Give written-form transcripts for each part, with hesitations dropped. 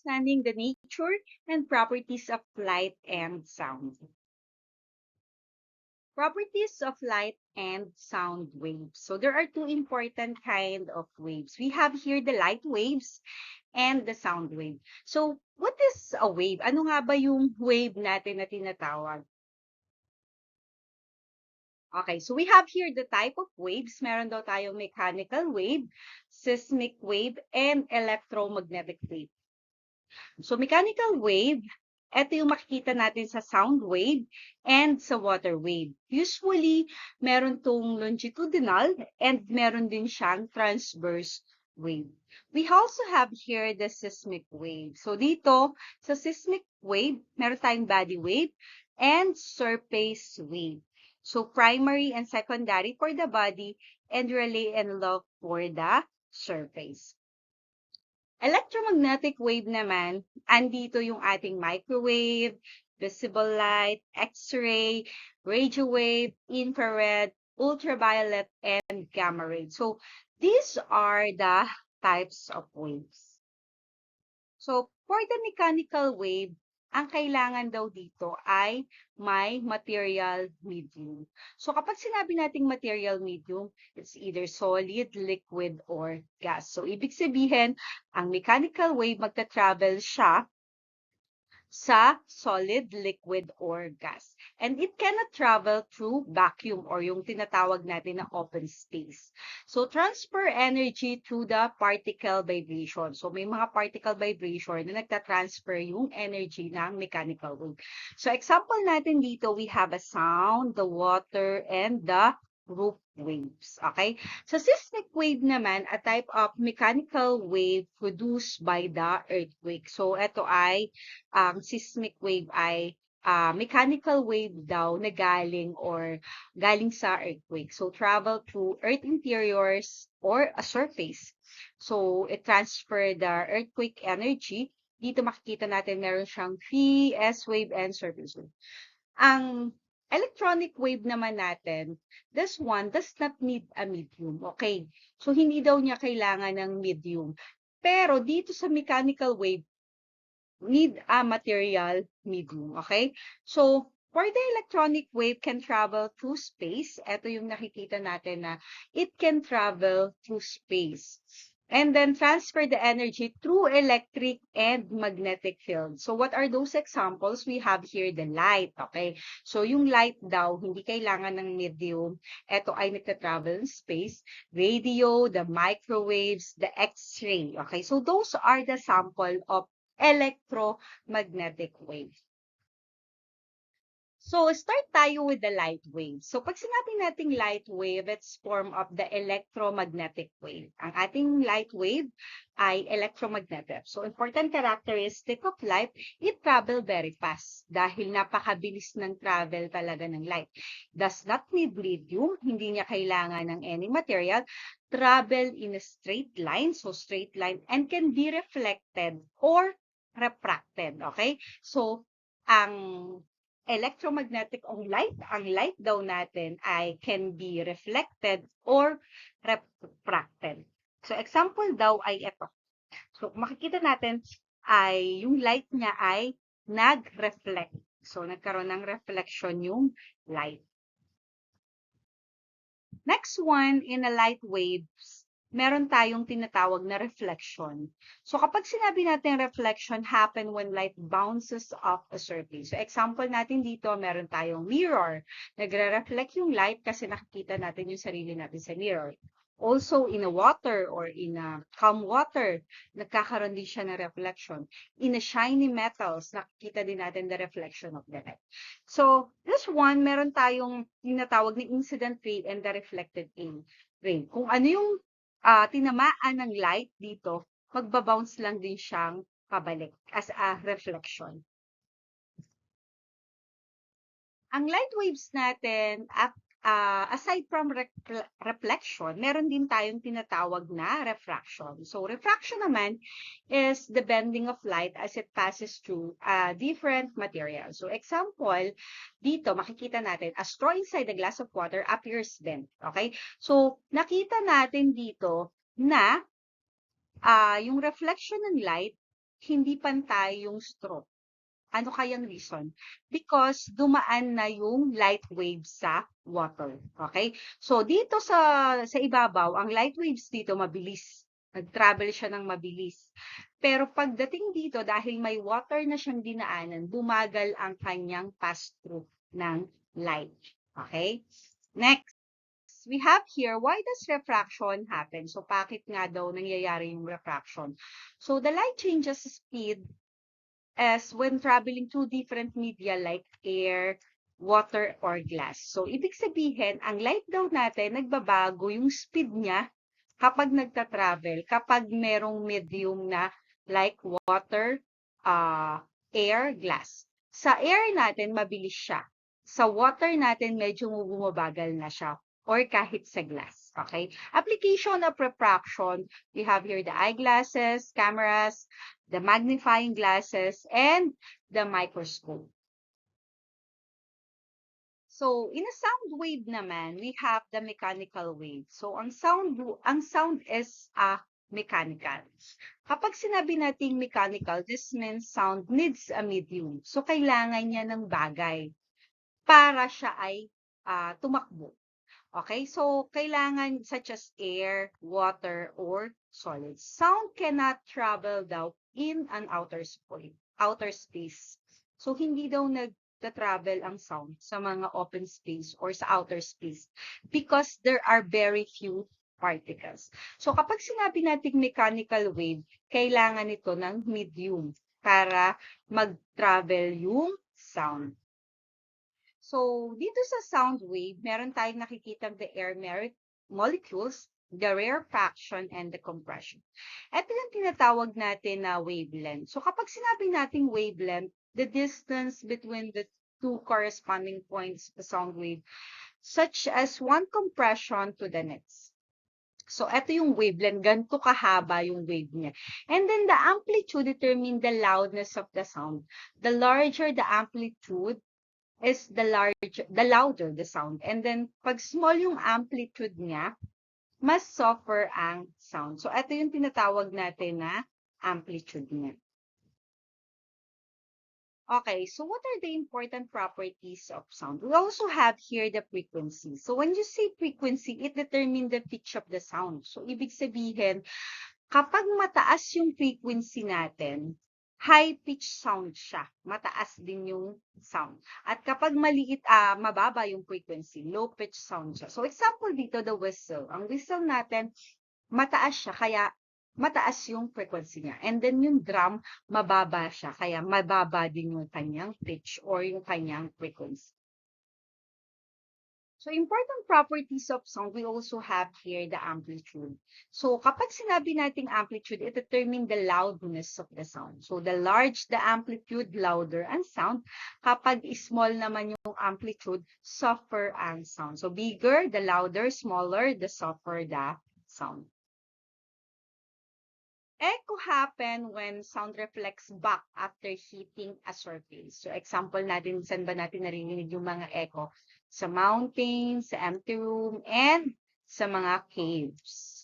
understanding the nature and properties of light and sound. Properties of light and sound waves. So there are two important kind of waves. We have here the light waves and the sound wave. So what is a wave? Ano nga ba yung wave natin na tinatawag? Okay, so we have here the type of waves. Meron daw tayong mechanical wave, seismic wave, and electromagnetic wave. So mechanical wave, ito yung makikita natin sa sound wave and sa water wave. Usually, meron tong longitudinal and meron din siyang transverse wave. We also have here the seismic wave. So dito, sa seismic wave, meron tayong body wave and surface wave. So primary and secondary for the body and relay and loc for the surface. Electromagnetic wave naman, andito yung ating microwave, visible light, X-ray, radio wave, infrared, ultraviolet, and gamma ray. So these are the types of waves. So for the mechanical wave, ang kailangan daw dito ay may material medium. So kapag sinabi nating material medium, it's either solid, liquid, or gas. So ibig sabihin, ang mechanical wave magta-travel siya sa solid, liquid, or gas. And it cannot travel through vacuum or yung tinatawag natin na open space. So, transfer energy through the particle vibration. So, may mga particle vibration na nagtatransfer yung energy ng mechanical wave. So, example natin dito, we have a sound, the water, and the roof waves. Okay? So, seismic wave naman, a type of mechanical wave produced by the earthquake. So, ito ay, ang seismic wave ay mechanical wave daw na galing or galing sa earthquake. So, travel through earth interiors or a surface. So, it transfer the earthquake energy. Dito makikita natin meron siyang P, S wave, and surface wave. Ang electronic wave naman natin, this one does not need a medium. Okay? So, hindi daw niya kailangan ng medium. Pero dito sa mechanical wave, need a material medium. Okay? So, for the electronic wave can travel through space. Ito yung nakikita natin na it can travel through space. And then transfer the energy through electric and magnetic field. So what are those examples? We have here the light, okay? So yung light daw, hindi kailangan ng medium. Ito ay nagta-travel in space. Radio, the microwaves, the X-ray, okay? So those are the sample of electromagnetic wave. So, start tayo with the light wave. So, pag sinabi nating light wave, it's form of the electromagnetic wave. Ang ating light wave ay electromagnetic. So, important characteristic of light, it travel very fast dahil napakabilis ng travel talaga ng light. Does not need medium, hindi niya kailangan ng any material, travel in a straight line, so straight line, and can be reflected or refracted, okay? So, ang electromagnetic ang light daw natin ay can be reflected or refracted. So, example daw ay ito. So, makikita natin ay yung light niya ay nag-reflect. So, nagkaroon ng reflection yung light. Next one, in a light waves, meron tayong tinatawag na reflection. So, kapag sinabi natin reflection happen when light bounces off a surface. So, example natin dito, meron tayong mirror. Nagre-reflect yung light kasi nakikita natin yung sarili natin sa mirror. Also, in a water or in a calm water, nagkakaroon din siya ng reflection. In a shiny metals, nakikita din natin the reflection of the light. So, this one, meron tayong tinatawag na incident ray and the reflected ray. Kung ano yung tinamaan ng light dito, magbabounce lang din siyang pabalik as a reflection. Ang light waves natin, aside from reflection, meron din tayong tinatawag na refraction. So, refraction naman is the bending of light as it passes through different materials. So, example, dito makikita natin, a straw inside a glass of water appears bent. Okay? So, nakita natin dito na yung reflection ng light, hindi pantay yung stroke. Ano kayang reason? Because dumaan na yung light waves sa water. Okay? So, dito sa ibabaw, ang light waves dito mabilis. Nag-travel siya ng mabilis. Pero pagdating dito, dahil may water na siyang dinaanan, bumagal ang kanyang pass-through ng light. Okay? Next, we have here, why does refraction happen? So, bakit nga daw nangyayari yung refraction? So, the light changes speed as when traveling through different media like air, water, or glass. So, ibig sabihin, ang light daw natin, nagbabago yung speed niya kapag nagta-travel, kapag merong medium na like water, air, glass. Sa air natin, mabilis siya. Sa water natin, medyo bumabagal na siya or kahit sa glass. Okay? Application of refraction, we have here the eyeglasses, cameras, the magnifying glasses, and the microscope. So, in a sound wave naman, we have the mechanical wave. So, ang sound is mechanical. Kapag sinabi nating mechanical, this means sound needs a medium. So, kailangan niya ng bagay para siya ay tumakbo. Okay, so kailangan such as air, water, or solids. Sound cannot travel daw in an outer space. So hindi daw nagta-travel ang sound sa mga open space or sa outer space because there are very few particles. So kapag sinabi nating mechanical wave, kailangan ito ng medium para mag-travel yung sound. So, dito sa sound wave, meron tayong nakikita the air molecules, the rarefaction, and the compression. Ito yung tinatawag natin na wavelength. So, kapag sinabi nating wavelength, the distance between the two corresponding points of the sound wave, such as one compression to the next. So, ito yung wavelength. Ganito kahaba yung wave niya. And then, the amplitude determine the loudness of the sound. The larger the amplitude, is the louder the sound. And then, pag small yung amplitude niya, mas softer ang sound. So, ito yung tinatawag natin na amplitude niya. Okay, so what are the important properties of sound? We also have here the frequency. So, when you say frequency, it determines the pitch of the sound. So, ibig sabihin, kapag mataas yung frequency natin, high-pitch sound siya. Mataas din yung sound. At kapag mababa yung frequency, low-pitch sound siya. So, example dito, the whistle. Ang whistle natin, mataas siya, kaya mataas yung frequency niya. And then yung drum, mababa siya, kaya mababa din yung kanyang pitch or yung kanyang frequency. So, important properties of sound, we also have here the amplitude. So, kapag sinabi nating amplitude, it determines the loudness of the sound. So, the large the amplitude, louder ang sound. Kapag small naman yung amplitude, softer ang sound. So, bigger, the louder, smaller, the softer the sound. Echo happen when sound reflects back after hitting a surface. So, example natin, saan ba natin narinig yung mga echo? Sa mountains, sa empty room, and sa mga caves.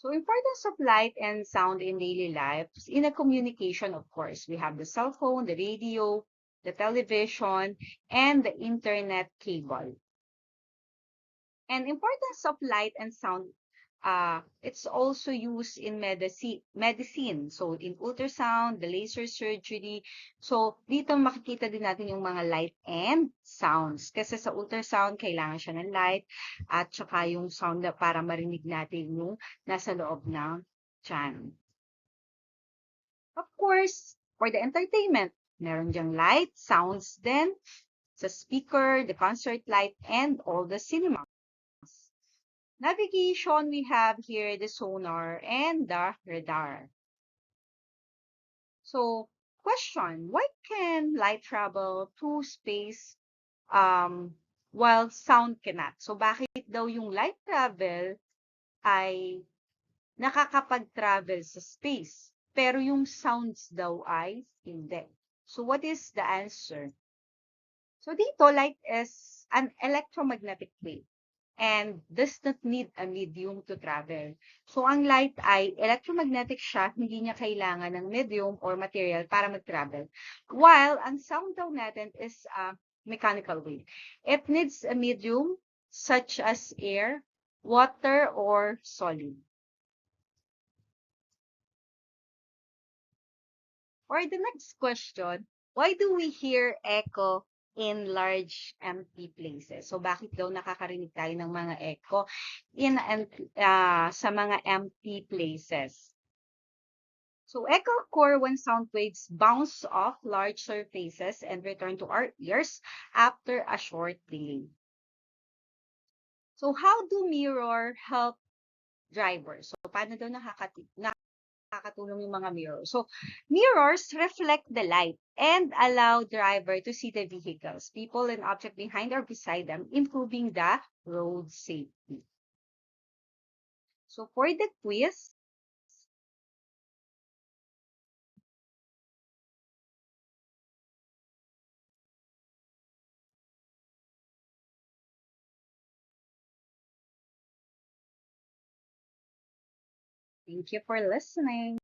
So, importance of light and sound in daily life. In a communication, of course, we have the cell phone, the radio, the television, and the internet cable. And importance of light and sound, it's also used in medicine. So, in ultrasound, the laser surgery. So, dito makikita din natin yung mga light and sounds. Kasi sa ultrasound, kailangan siya ng light at saka yung sound na para marinig natin yung nasa loob ng tiyan. Of course, for the entertainment, meron diyang light, sounds then sa speaker, the concert light, and all the cinema. Navigation, we have here the sonar and the radar. So, question, why can light travel through space while sound cannot? So, bakit daw yung light travel ay nakakapag-travel sa space, pero yung sounds daw ay hindi? So, what is the answer? So, dito, light is an electromagnetic wave. and does not need a medium to travel. So, ang light ay electromagnetic siya, hindi niya kailangan ng medium or material para mag-travel. While ang sound daw natin is a mechanical wave. It needs a medium such as air, water, or solid. For the next question, why do we hear echo in large empty places? So bakit daw nakakarinig tayo ng mga echo sa mga empty places? So echo occur when sound waves bounce off large surfaces and return to our ears after a short delay. So how do mirror help drivers? So paano daw nakakatulong yung mga mirrors? So mirrors reflect the light and allow driver to see the vehicles, people and object behind or beside them, improving the road safety. So for the quiz, thank you for listening.